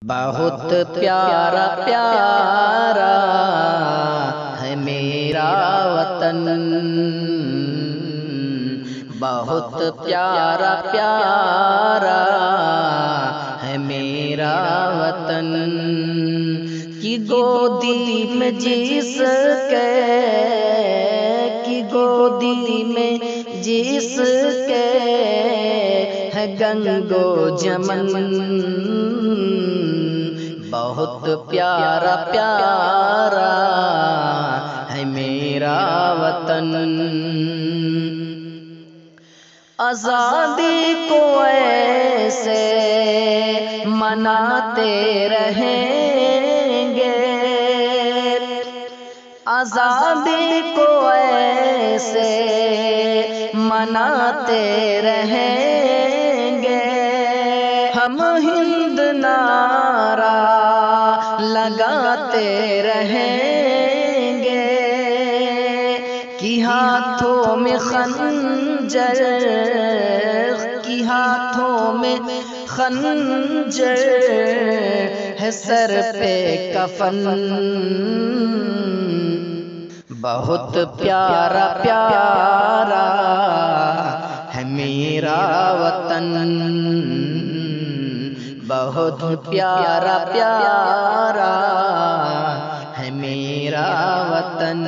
بہت پیارا پیارا ہے میرا وطن، بہت پیارا پیارا ہے میرا وطن، کی گودی میں جس کے گودی میں جس کے ہے گنگو جمن، بہت پیارا پیارا ہے میرا وطن، آزادی کو ایسے مناتے رہیں گے، آزادی کو ایسے مناتے رہیں گے، ہم ہند نعرہ لگاتے رہیں گے، کہ ہاتھوں میں خنجر، کہ ہاتھوں میں خنجر ہے، سر پہ کفن، بہت پیارا پیارا ہے میرا وطن، بہت پیارا پیارا ہے میرا وطن،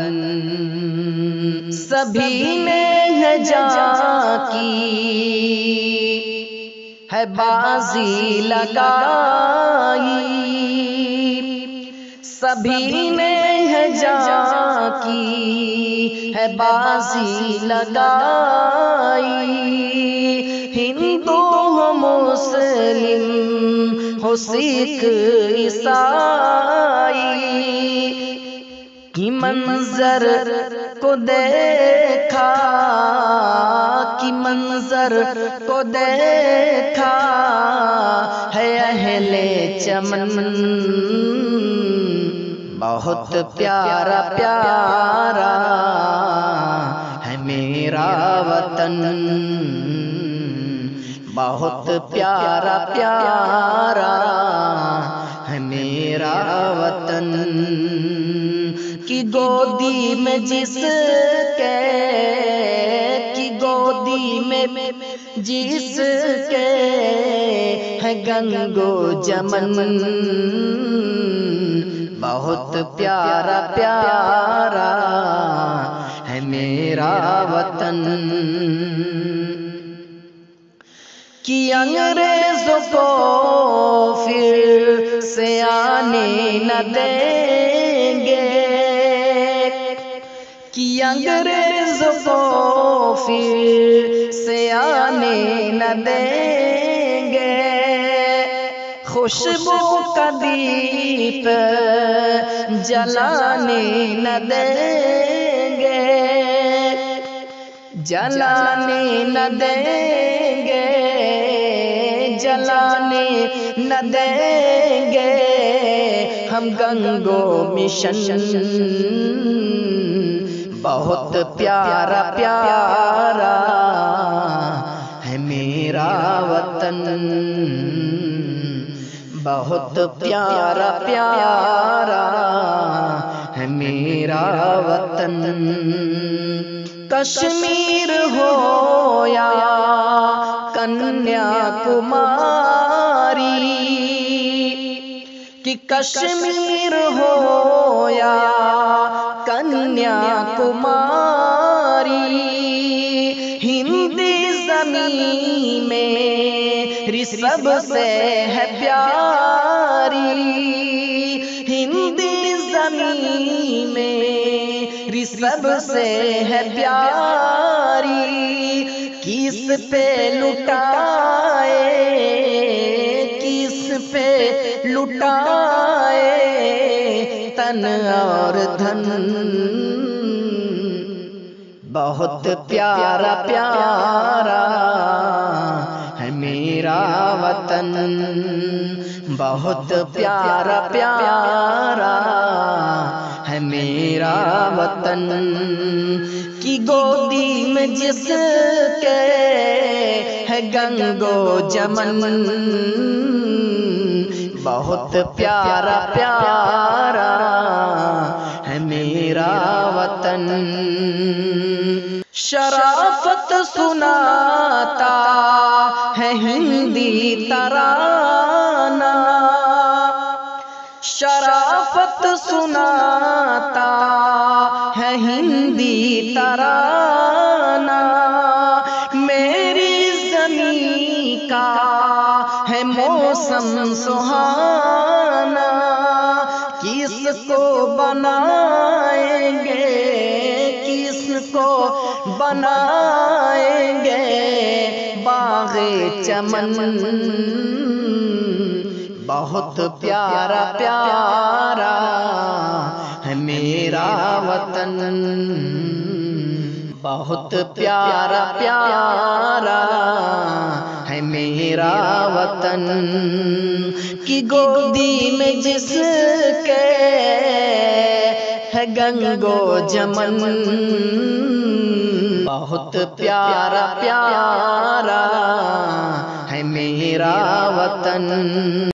سبھی نے ہے جاں کی ہے بازی لگائی، سبھی نے ہے جاں کی ہے بازی لگائی، ہندو ہو مسلم ہو سکھ عیسائی، کی منظر کو دیکھا، کی منظر کو دیکھا ہے اہل چمن، بہت پیارا پیارا ہے میرا وطن، بہت پیارا پیارا ہے میرا وطن، کی گودی میں جس کے، کی گودی میں جس کے ہے گنگو جمن، بہت پیارا پیارا ہے میرا وطن، کہ انگریزوں کو پھر سے آنے نہ دیں گے، کہ انگریزوں کو پھر سے آنے نہ دیں گے، خوشبو کا دیپ جلانے نہ دیں گے، جلانے نہ دیں گے، جلانے نہ دیں گے، ہم گنگو مشن، بہت پیارا پیارا ہے میرا وطن، بہت پیارا پیارا ہے میرا وطن، کشمیر ہو یا کنیا کماری، کہ کشمیر ہو یا کنیا کماری، ہندی زمین میری سب سے ہے پیاری، ہندی زمین میری سب سے ہے پیاری، کس پہ لٹائے، کس پہ لٹائے تن اور دھن، بہت پیارا پیارا ہے میرا وطن، بہت پیارا پیارا ہے میرا وطن، کی گودی میں جس کے ہے گنگو جمن، بہت پیارا پیارا ہے میرا وطن، شرافت سناتا ہے ہندی ترانہ، شرافت سناتا ہے ہندی ترانہ، میری زمین کا ہے موسم سہانا، کس کو بنائیں گے، کس کو بنائیں گے باغ چمن، بہت پیارا پیارا ہے میرا وطن، بہت پیارا پیارا ہے میرا وطن، کی گودی میں جس کے ہے گنگ و جمن، بہت پیارا پیارا ہے میرا وطن۔